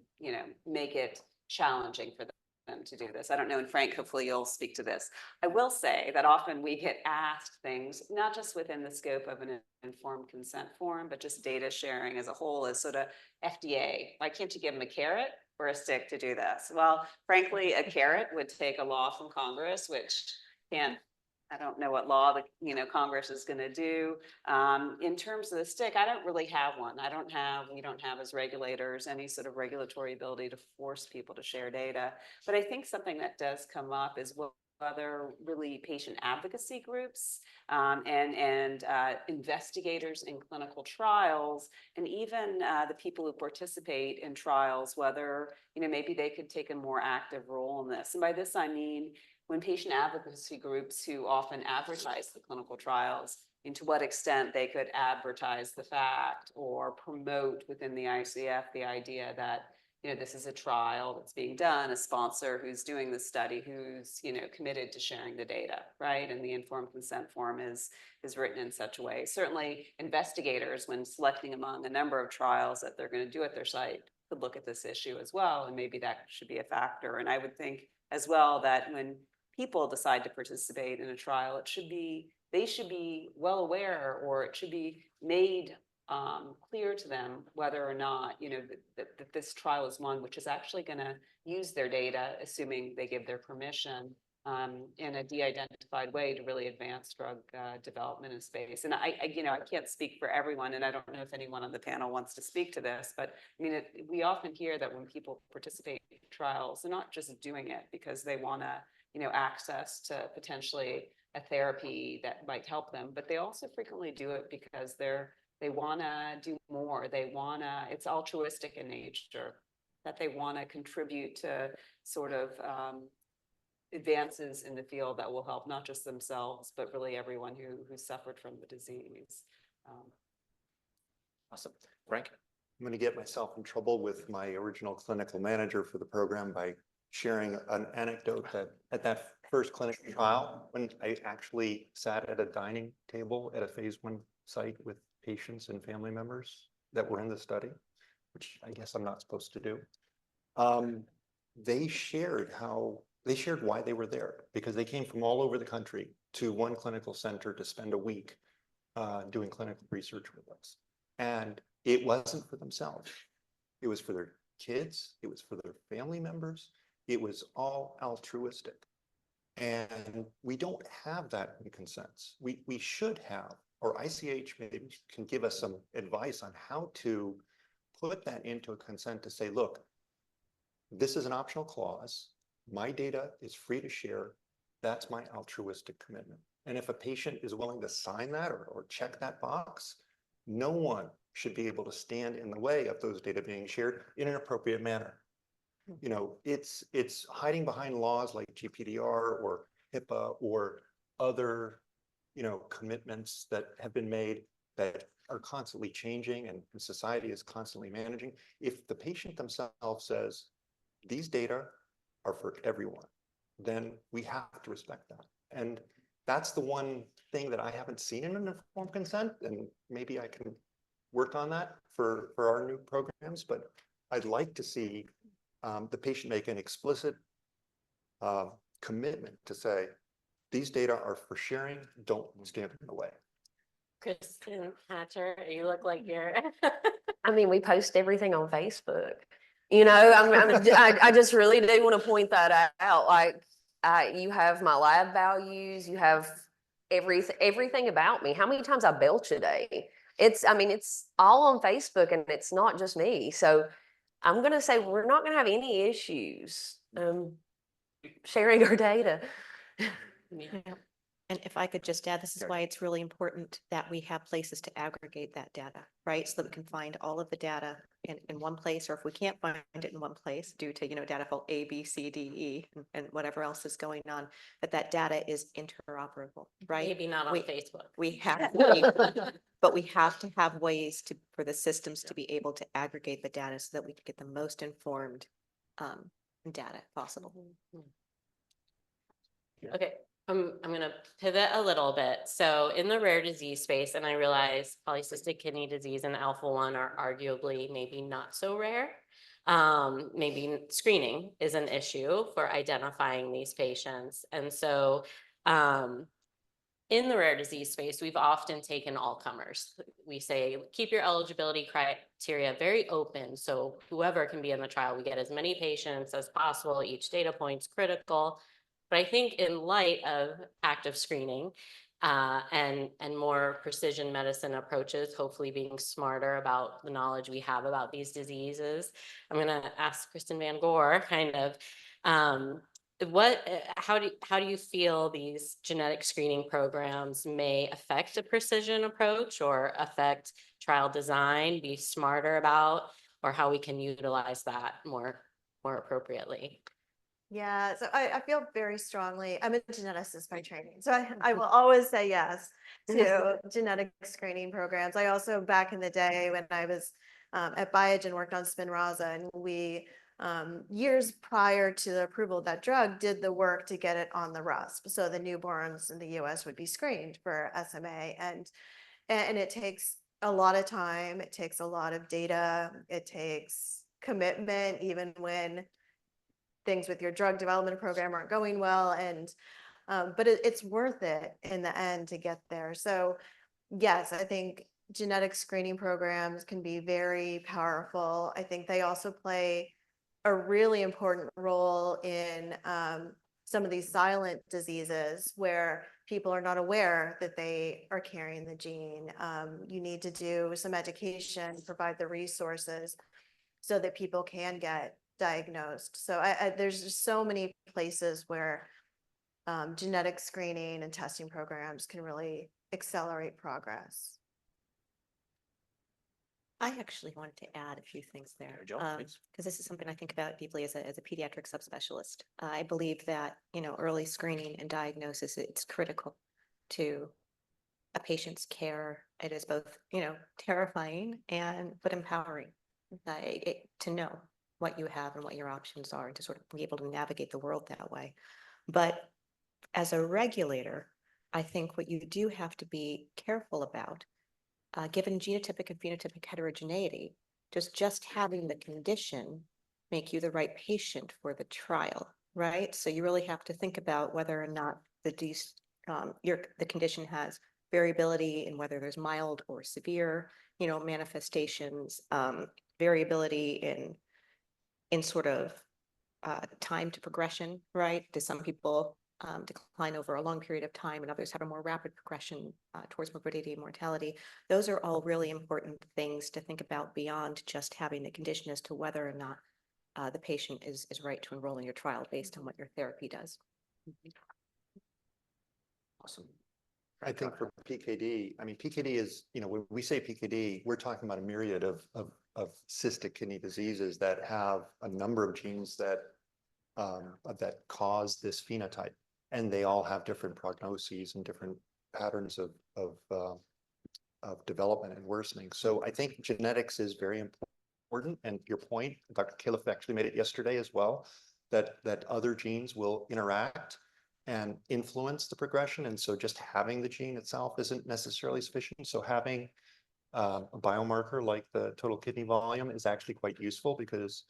make it challenging for them to do this. I don't know, and Frank, hopefully you'll speak to this. I will say that often we get asked things, not just within the scope of an informed consent form, but just data sharing as a whole as sort of FDA. Why can't you give them a carrot or a stick to do this? Well, frankly, a carrot would take a law from Congress, which I don't know what law the Congress is going to do. In terms of the stick, I don't really have one. We don't have as regulators any sort of regulatory ability to force people to share data. But I think something that does come up is whether really patient advocacy groups and investigators in clinical trials, and even the people who participate in trials, whether maybe they could take a more active role in this. And by this I mean, when patient advocacy groups who often advertise the clinical trials, and to what extent they could advertise the fact or promote within the ICF the idea that this is a trial that's being done, a sponsor who's doing the study, who's committed to sharing the data, right? And the informed consent form is written in such a way. Certainly, investigators, when selecting among a number of trials that they're going to do at their site, could look at this issue as well, and maybe that should be a factor. And I would think as well that when people decide to participate in a trial, they should be well aware, or it should be made clear to them whether or not that this trial is one which is actually going to use their data, assuming they give their permission in a de-identified way to really advance drug development in space. And I can't speak for everyone, and I don't know if anyone on the panel wants to speak to this, but we often hear that when people participate in trials, they're not just doing it because they want to access to potentially a therapy that might help them, but they also frequently do it because they're They want to do more. They want to, it's altruistic in nature, that they want to contribute to sort of advances in the field that will help not just themselves, but really everyone who suffered from the disease. Awesome. Frank? I'm going to get myself in trouble with my original clinical manager for the program by sharing an anecdote that at that first clinical trial, when I actually sat at a dining table at a phase 1 site with patients and family members that were in the study, which I guess I'm not supposed to do. They shared why they were there, because they came from all over the country to one clinical center to spend a week doing clinical research with us. And it wasn't for themselves. It was for their kids. It was for their family members. It was all altruistic. And we don't have that in consents. We should have, or ICH maybe can give us some advice on how to put that into a consent to say, look, this is an optional clause. My data is free to share. That's my altruistic commitment. And if a patient is willing to sign that or check that box, no one should be able to stand in the way of those data being shared in an appropriate manner. You know, it's hiding behind laws like GPDR or HIPAA or other, you know, commitments that have been made that are constantly changing and society is constantly managing. If the patient themselves says, these data are for everyone, then we have to respect that. And that's the one thing that I haven't seen in an informed consent, and maybe I can work on that for our new programs, but I'd like to see the patient make an explicit commitment to say, these data are for sharing, don't stand in the way. Kristen Hatcher, you look like you're. I mean, we post everything on Facebook. You know, I just really do want to point that out. Like, you have my lab values, you have everything about me. How many times I belch a day? I mean, it's all on Facebook, and it's not just me. So I'm going to say we're not going to have any issues sharing our data. Yeah. And if I could just add, this is why it's really important that we have places to aggregate that data, right? So that we can find all of the data in one place, or if we can't find it in one place due to, you know, data fault A, B, C, D, E, and whatever else is going on, that data is interoperable, right? Maybe not on Facebook. We have, but we have to have ways for the systems to be able to aggregate the data so that we can get the most informed data possible. Okay, I'm gonna pivot a little bit. So in the rare disease space, and I realize polycystic kidney disease and alpha-1 are arguably maybe not so rare. Maybe screening is an issue for identifying these patients. And so in the rare disease space, we've often taken all comers. We say, keep your eligibility criteria very open. So whoever can be in the trial, we get as many patients as possible. Each data point's critical. But I think in light of active screening and more precision medicine approaches, hopefully being smarter about the knowledge we have about these diseases, I'm going to ask Kristen Van Gore kind of how do you feel these genetic screening programs may affect a precision approach or affect trial design, be smarter about, or how we can utilize that more appropriately? Yeah, so I feel very strongly, I'm a geneticist by training, so I will always say yes to genetic screening programs. I also, back in the day when I was at Biogen, worked on Spinraza, and we, years prior to the approval of that drug, did the work to get it on the RUSP. So the newborns in the US would be screened for SMA, and it takes a lot of time, it takes a lot of data, it takes commitment, even when things with your drug development program aren't going well, and but it's worth it in the end to get there. So yes, I think genetic screening programs can be very powerful. I think they also play a really important role in some of these silent diseases where people are not aware that they are carrying the gene. You need to do some education, provide the resources so that people can get diagnosed. So there's just so many places where genetic screening and testing programs can really accelerate progress. I actually wanted to add a few things there. There, Joe, please. Because this is something I think about deeply as a pediatric subspecialist. I believe that, early screening and diagnosis, it's critical to a patient's care. It is both, terrifying but empowering to know what you have and what your options are and to sort of be able to navigate the world that way. But as a regulator, I think what you do have to be careful about, given genotypic and phenotypic heterogeneity, does just having the condition make you the right patient for the trial, right? So you really have to think about whether or not the condition has variability in whether there's mild or severe, manifestations, variability in sort of time to progression, right? Do some people decline over a long period of time and others have a more rapid progression towards morbidity and mortality? Those are all really important things to think about beyond just having the condition as to whether or not the patient is right to enroll in your trial based on what your therapy does. Awesome. I think for PKD, I mean, PKD is, when we say PKD, we're talking about a myriad of cystic kidney diseases that have a number of genes that cause this phenotype. And they all have different prognoses and different patterns of development and worsening. So I think genetics is very important. And your point, Dr. Califf actually made it yesterday as well, that other genes will interact and influence the progression. And so just having the gene itself isn't necessarily sufficient. So having a biomarker like the total kidney volume is actually quite useful, because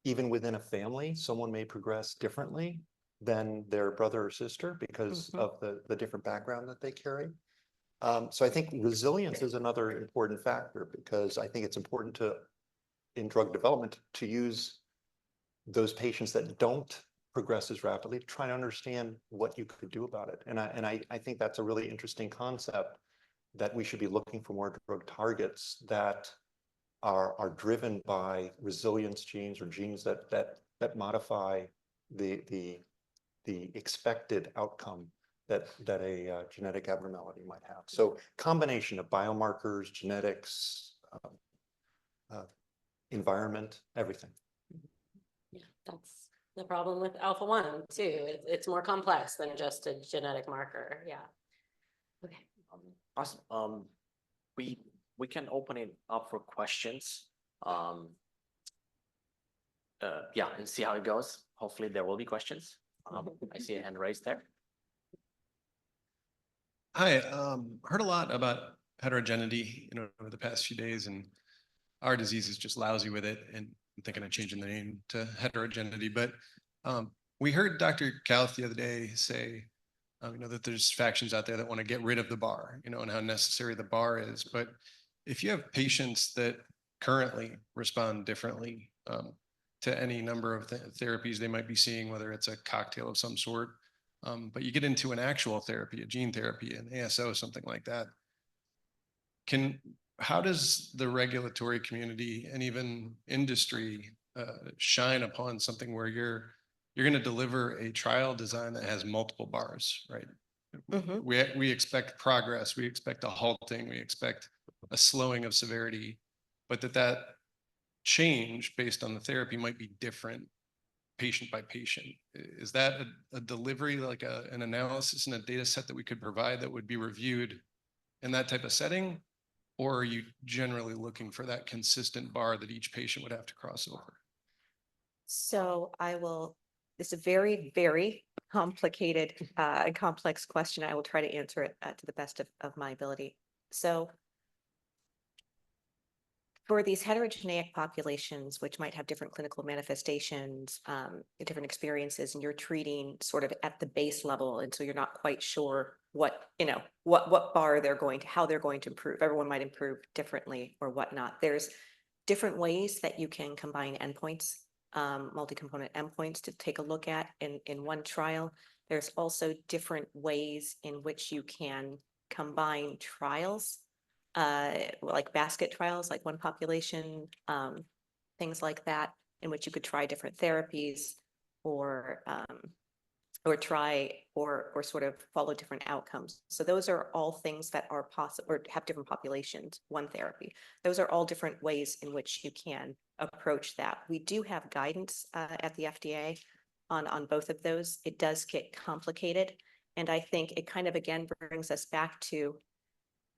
even within a family, someone may progress differently than their brother or sister because of the different background that they carry. So I think resilience is another important factor, because I think it's important in drug development, to use those patients that don't progress as rapidly to try to understand what you could do about it. And I think that's a really interesting concept, that we should be looking for more drug targets that are driven by resilience genes, or genes that modify the expected outcome that a genetic abnormality might have. So combination of biomarkers, genetics, environment, everything. Yeah, that's the problem with alpha-1 too. It's more complex than just a genetic marker. Yeah. Okay. Awesome. We can open it up for questions. Yeah, and see how it goes. Hopefully there will be questions. I see a hand raised there. Hi, heard a lot about heterogeneity, over the past few days, and our disease is just lousy with it. And I'm thinking of changing the name to heterogeneity. But we heard Dr. Califf the other day say, that there's factions out there that want to get rid of the bar, and how necessary the bar is. But if you have patients that currently respond differently to any number of therapies they might be seeing, whether it's a cocktail of some sort, but you get into an actual therapy, a gene therapy, an ASO, something like that, how does the regulatory community and even industry shine upon something where you're going to deliver a trial design that has multiple bars, right? We expect progress, we expect a halting, we expect a slowing of severity, but that change based on the therapy might be different patient by patient. Is that a delivery, like an analysis and a data set that we could provide that would be reviewed in that type of setting? Or are you generally looking for that consistent bar that each patient would have to cross over? So it's a very, very complicated and complex question. I will try to answer it to the best of my ability. So for these heterogeneous populations, which might have different clinical manifestations, different experiences, and you're treating sort of at the base level, and so you're not quite sure what bar how they're going to improve. Everyone might improve differently or whatnot. There's different ways that you can combine endpoints, multi-component endpoints to take a look at in one trial. There's also different ways in which you can combine trials, like basket trials, like one population, things like that, in which you could try different therapies or or try or sort of follow different outcomes. So those are all things that are possible or have different populations, one therapy. Those are all different ways in which you can approach that. We do have guidance at the FDA on both of those. It does get complicated. And I think it kind of, again, brings us back to,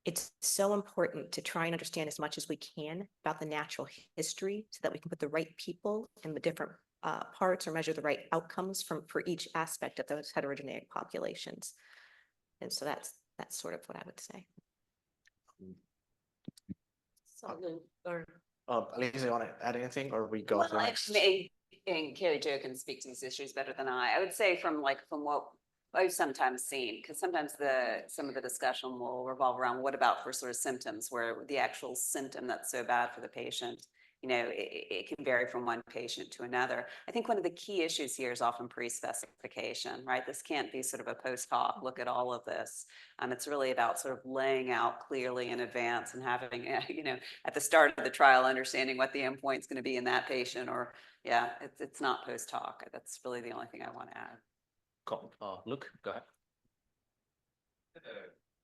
it's so important to try and understand as much as we can about the natural history so that we can put the right people in the different parts or measure the right outcomes for each aspect of those heterogeneous populations. And so that's sort of what I would say. Lisa, you want to add anything, or we go to the Well, next? and Carrie Jo can speak to these issues better than I would say from what I've sometimes seen, because sometimes some of the discussion will revolve around what about for sort of symptoms where the actual symptom that's so bad for the patient, it can vary from one patient to another. I think one of the key issues here is often pre-specification, right? This can't be sort of a post hoc look at all of this. It's really about sort of laying out clearly in advance and having, at the start of the trial, understanding what the endpoint is going to be in that patient, or it's not post hoc. That's really the only thing I want to add. Cool. Luke, go ahead.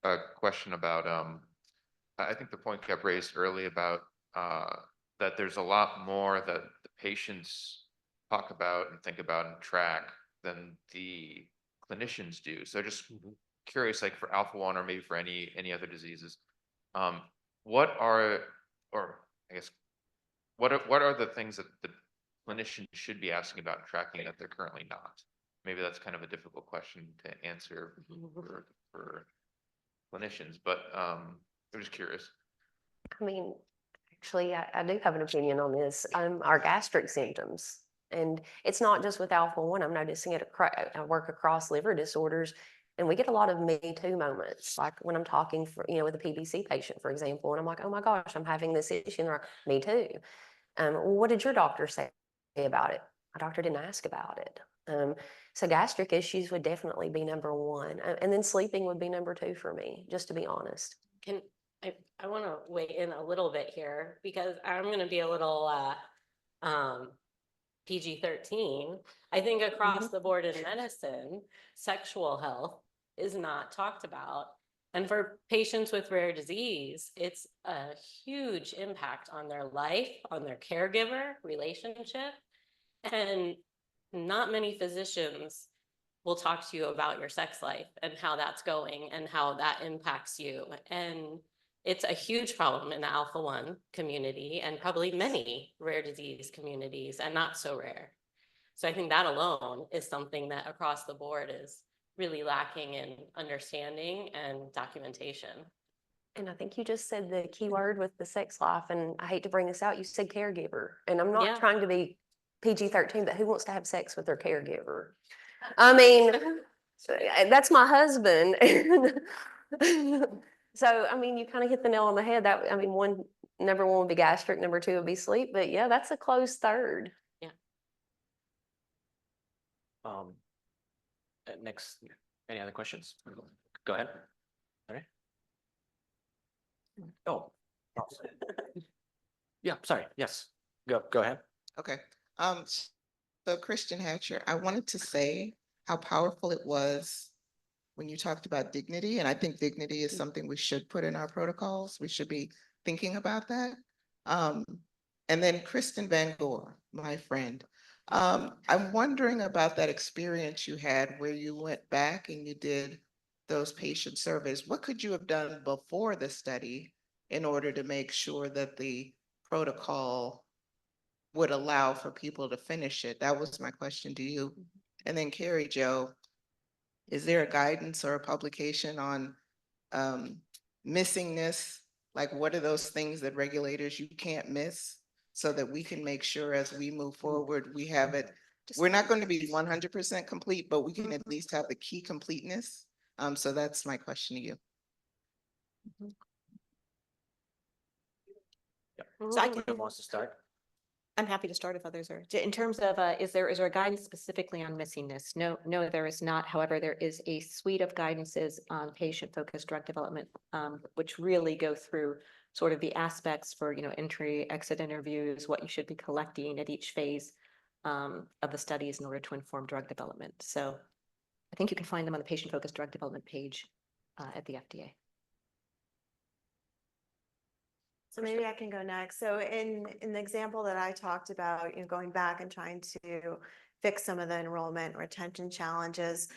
A question about, I think the point kept raised early about that there's a lot more that the patients talk about and think about and track than the clinicians do. So just curious, like for alpha-1 or maybe for any other diseases, what are the things that the clinicians should be asking about and tracking that they're currently not? Maybe that's kind of a difficult question to answer for clinicians, but I'm just curious. I mean, actually, I do have an opinion on this. Our gastric symptoms, and it's not just with alpha-1. I'm noticing it. I work across liver disorders, and we get a lot of me too moments. Like when I'm talking with a PBC patient, for example, and I'm like, oh my gosh, I'm having this issue. And they're like, me too. What did your doctor say about it? My doctor didn't ask about it. So gastric issues would definitely be number one. And then sleeping would be number two for me, just to be honest. I want to weigh in a little bit here because I'm going to be a little PG-13. I think across the board in medicine, sexual health is not talked about. And for patients with rare disease, it's a huge impact on their life, on their caregiver relationship. And not many physicians will talk to you about your sex life and how that's going and how that impacts you. And it's a huge problem in the alpha-1 community and probably many rare disease communities and not so rare. So I think that alone is something that across the board is really lacking in understanding and documentation. And I think you just said the key word with the sex life, and I hate to bring this out, you said caregiver. And I'm not trying to be PG-13, but who wants to have sex with their caregiver? I mean, that's my husband. So, I mean, you kind of hit the nail on the head. Number one would be gastric, number two would be sleep, but yeah, that's a close third. Yeah. Next, any other questions? Go ahead. All right. Oh. Yeah, sorry. Yes. Go ahead. Okay. So Christian Hatcher, I wanted to say how powerful it was when you talked about dignity, and I think dignity is something we should put in our protocols. We should be thinking about that. And then Kristen Van Gore, my friend. I'm wondering about that experience you had where you went back and you did those patient surveys. What could you have done before the study in order to make sure that the protocol would allow for people to finish it? That was my question to you. And then Carrie Jo, is there a guidance or a publication on missingness? Like what are those things that regulators you can't miss so that we can make sure as we move forward, we have it. We're not going to be 100% complete, but we can at least have the key completeness. So that's my question to you. So Who wants to start? I'm happy to start if others are. In terms of, is there a guidance specifically on missingness? No, there is not. However, there is a suite of guidances on patient-focused drug development, which really go through sort of the aspects for, entry, exit interviews, what you should be collecting at each phase of the studies in order to inform drug development. So I think you can find them on the patient-focused drug development page at the FDA. So maybe I can go next. So in the example that I talked about, going back and trying to fix some of the enrollment retention challenges,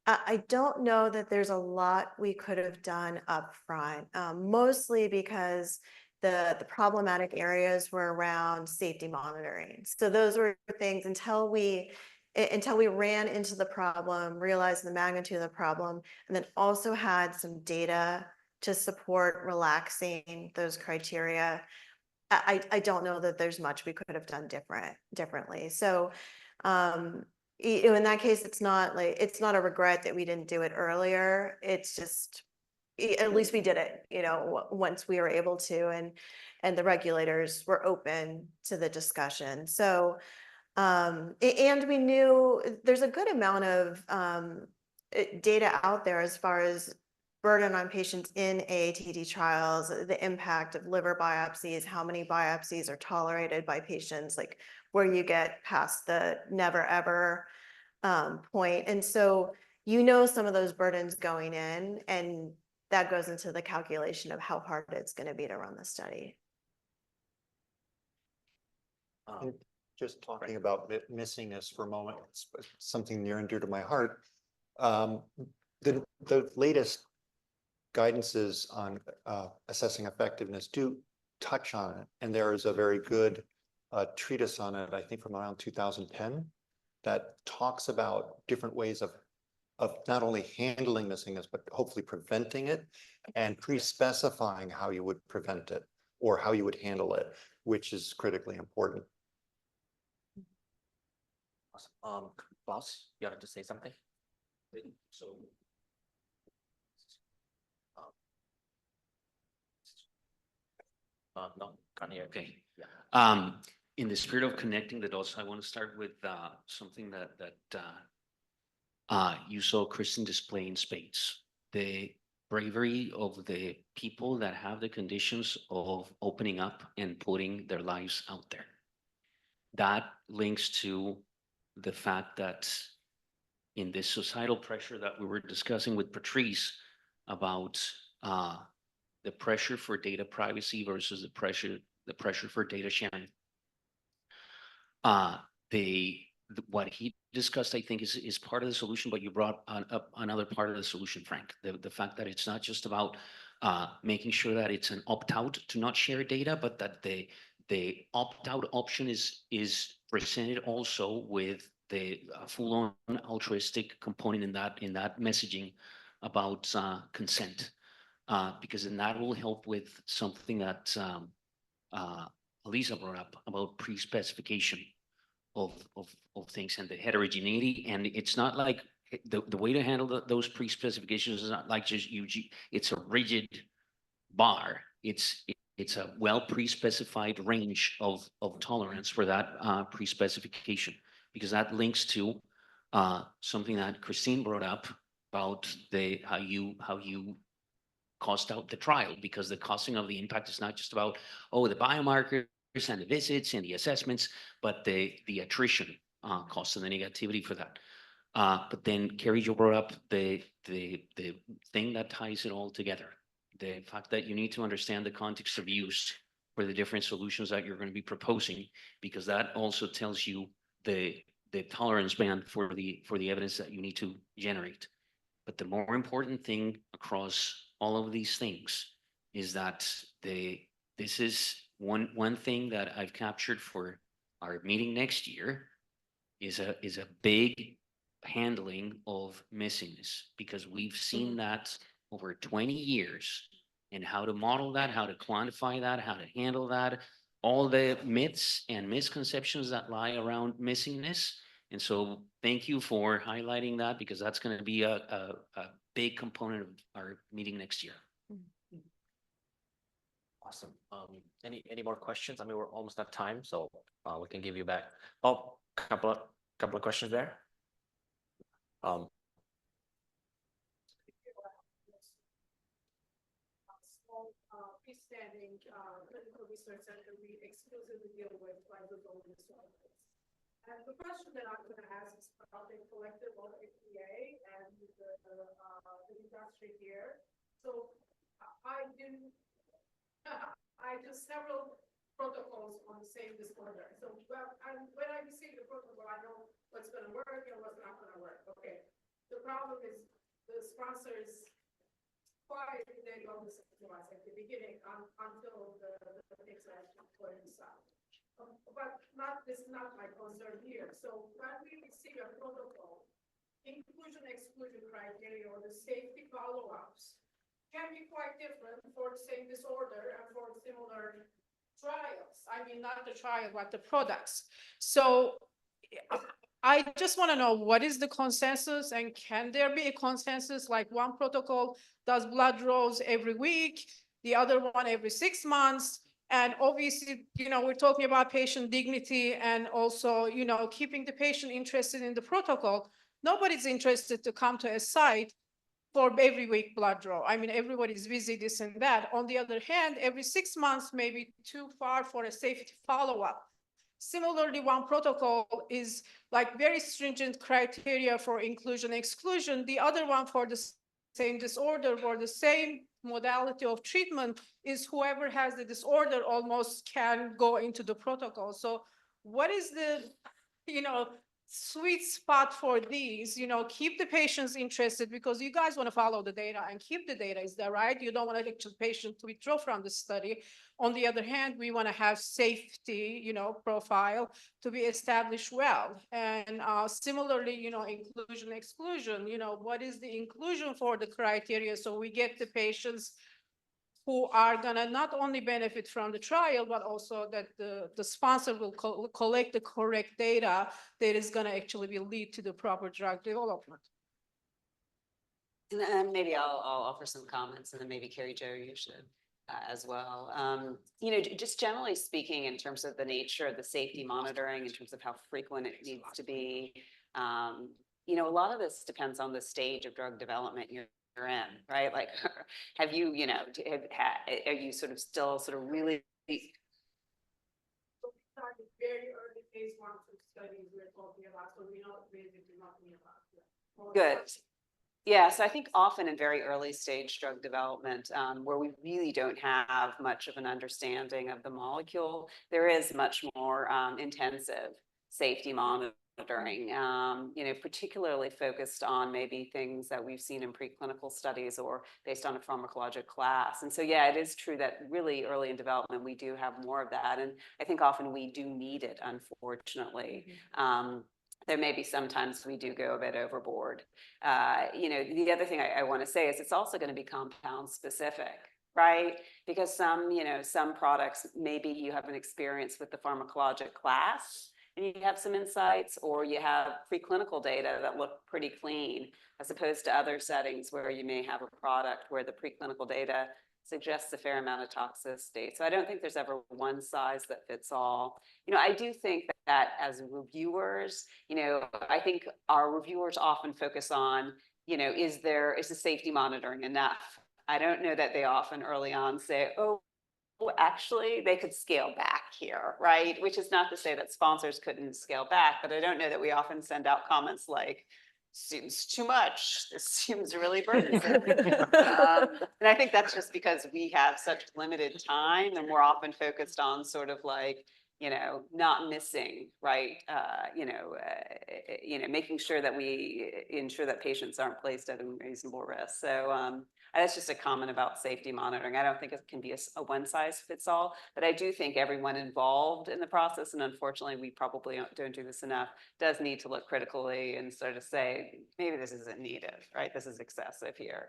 I don't know that there's a lot we could have done upfront, mostly because the problematic areas were around safety monitoring. So those were things until we ran into the problem, realized the magnitude of the problem, and then also had some data to support relaxing those criteria. I don't know that there's much we could have done differently. So in that case, it's not a regret that we didn't do it earlier. It's just, at least we did it, once we were able to, and the regulators were open to the discussion. So, and we knew there's a good amount of data out there as far as burden on patients in AATD trials, the impact of liver biopsies, how many biopsies are tolerated by patients, like where you get past the never ever point. And so, some of those burdens going in, and that goes into the calculation of how hard it's going to be to run the study. And just talking about missingness for a moment, it's something near and dear to my heart. The latest guidances on assessing effectiveness do touch on it, and there is a very good treatise on it, I think from around 2010, that talks about different ways of not only handling missingness, but hopefully preventing it and pre-specifying how you would prevent it or how you would handle it, which is critically important. Awesome. Klaus, you wanted to say something? So. No, can't hear. Okay. Yeah. In the spirit of connecting the dots, I want to start with something that you saw Kristen display in spades. The bravery of the people that have the conditions of opening up and putting their lives out there. That links to the fact that in this societal pressure that we were discussing with Patrice about the pressure for data privacy versus the pressure for data sharing. What he discussed, I think, is part of the solution, but you brought up another part of the solution, Frank. The fact that it's not just about making sure that it's an opt-out to not share data, but that the opt-out option is presented also with the full-on altruistic component in that messaging about consent. Because then that will help with something that Lisa brought up about pre-specification of things and the heterogeneity. And it's not like the way to handle those pre-specifications is not like just it's a rigid bar. It's a well pre-specified range of tolerance for that pre-specification, because that links to something that Christine brought up about how you cost out the trial, because the costing of the impact is not just about, the biomarkers and the visits and the assessments, but the attrition cost and the negativity for that. But then Carrie, you brought up the thing that ties it all together. The fact that you need to understand the context of use for the different solutions that you're going to be proposing, because that also tells you the tolerance band for the evidence that you need to generate. But the more important thing across all of these things is that this is one thing that I've captured for our meeting next year is a big handling of missingness, because we've seen that over 20 years, and how to model that, how to quantify that, how to handle that, all the myths and misconceptions that lie around missingness. And so thank you for highlighting that, because that's going to be a big component of our meeting next year. Awesome. Any more questions? I mean, we're almost out of time, so we can give you back. Oh, couple of questions there. Freestanding clinical research center we exclusively deal with lysosomal disorders. And the question that I'm going to ask is about the collective of FDA industry here. So I do several protocols on the same disorder. So when I receive the protocol, I know what's going to work and what's not going to work. Okay. The problem is the sponsors quiet, they don't listen to us at the beginning until the things are actually put inside. But this is not my concern here. So when we receive a protocol, inclusion exclusion criteria or the safety follow-ups can be quite different for the same disorder and for similar trials. I mean, not the trial, but the products. So I just want to know, what is the consensus, and can there be a consensus, like one protocol does blood draws every week, the other one every 6 months? And obviously, we're talking about patient dignity and also, keeping the patient interested in the protocol. Nobody's interested to come to a site for every week blood draw. I mean, everybody's busy, this and that. On the other hand, every 6 months may be too far for a safety follow-up. Similarly, one protocol is like very stringent criteria for inclusion, exclusion. The other one for the same disorder or the same modality of treatment is whoever has the disorder almost can go into the protocol. So what is the, sweet spot for these? Keep the patients interested, because you guys want to follow the data and keep the data. Is that right? You don't want to let the patient to withdraw from the study. On the other hand, we want to have safety, profile to be established well. And similarly, inclusion, exclusion, what is the inclusion for the criteria? So we get the patients who are gonna not only benefit from the trial, but also that the sponsor will collect the correct data that is gonna actually lead to the proper drug development. And maybe I'll offer some comments, and then maybe Carrie Jo, you should as well. Just generally speaking, in terms of the nature of the safety monitoring, in terms of how frequent it needs to be, a lot of this depends on the stage of drug development you're in, right? Like, have you, are you still really? So we started very early phase 1-2 studies we're talking about, so we know basically nothing about it. Good. Yeah, so I think often in very early stage drug development, where we really don't have much of an understanding of the molecule, there is much more intensive safety monitoring, particularly focused on maybe things that we've seen in preclinical studies or based on a pharmacologic class. And so, yeah, it is true that really early in development, we do have more of that. And I think often we do need it, unfortunately. There may be sometimes we do go a bit overboard. The other thing I want to say is it's also going to be compound specific, right? Because some products, maybe you have an experience with the pharmacologic class and you have some insights, or you have preclinical data that look pretty clean, as opposed to other settings where you may have a product where the preclinical data suggests a fair amount of toxicity. So I don't think there's ever one size that fits all. I do think that as reviewers, I think our reviewers often focus on, is the safety monitoring enough? I don't know that they often early on say, oh, actually, they could scale back here, right? Which is not to say that sponsors couldn't scale back, but I don't know that we often send out comments like, seems too much. This seems really burdensome. And I think that's just because we have such limited time, and we're often focused on sort of like, not missing, right? Making sure that we ensure that patients aren't placed at unreasonable risk. So that's just a comment about safety monitoring. I don't think it can be a one size fits all, but I do think everyone involved in the process, and unfortunately we probably don't do this enough, does need to look critically and sort of say, maybe this isn't needed, right? This is excessive here.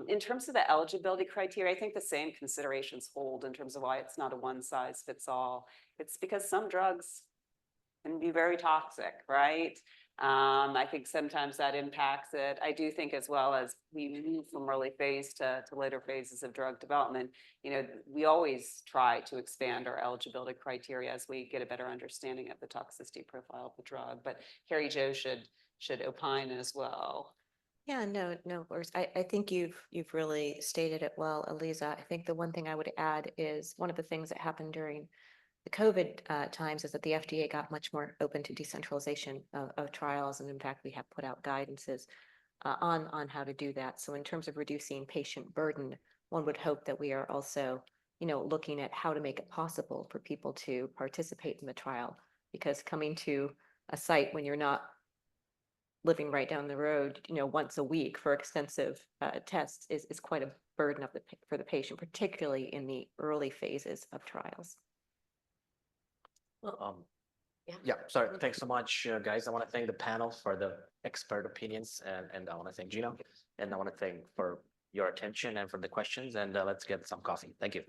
In terms of the eligibility criteria, I think the same considerations hold in terms of why it's not a one size fits all. It's because some drugs can be very toxic, right? I think sometimes that impacts it. I do think as well as we move from early phase to later phases of drug development, we always try to expand our eligibility criteria as we get a better understanding of the toxicity profile of the drug. But Carrie Jo should opine as well. Yeah, no, of course. I think you've really stated it well, Eliza. I think the one thing I would add is one of the things that happened during the COVID times is that the FDA got much more open to decentralization of trials. And in fact, we have put out guidances on how to do that. So in terms of reducing patient burden, one would hope that we are also, looking at how to make it possible for people to participate in the trial. Because coming to a site when you're not living right down the road, once a week for extensive tests is quite a burden for the patient, particularly in the early phases of trials. Yeah, sorry, thanks so much, guys. I want to thank the panel for the expert opinions and I want to thank Gina. And I want to thank for your attention and for the questions and let's get some coffee. Thank you.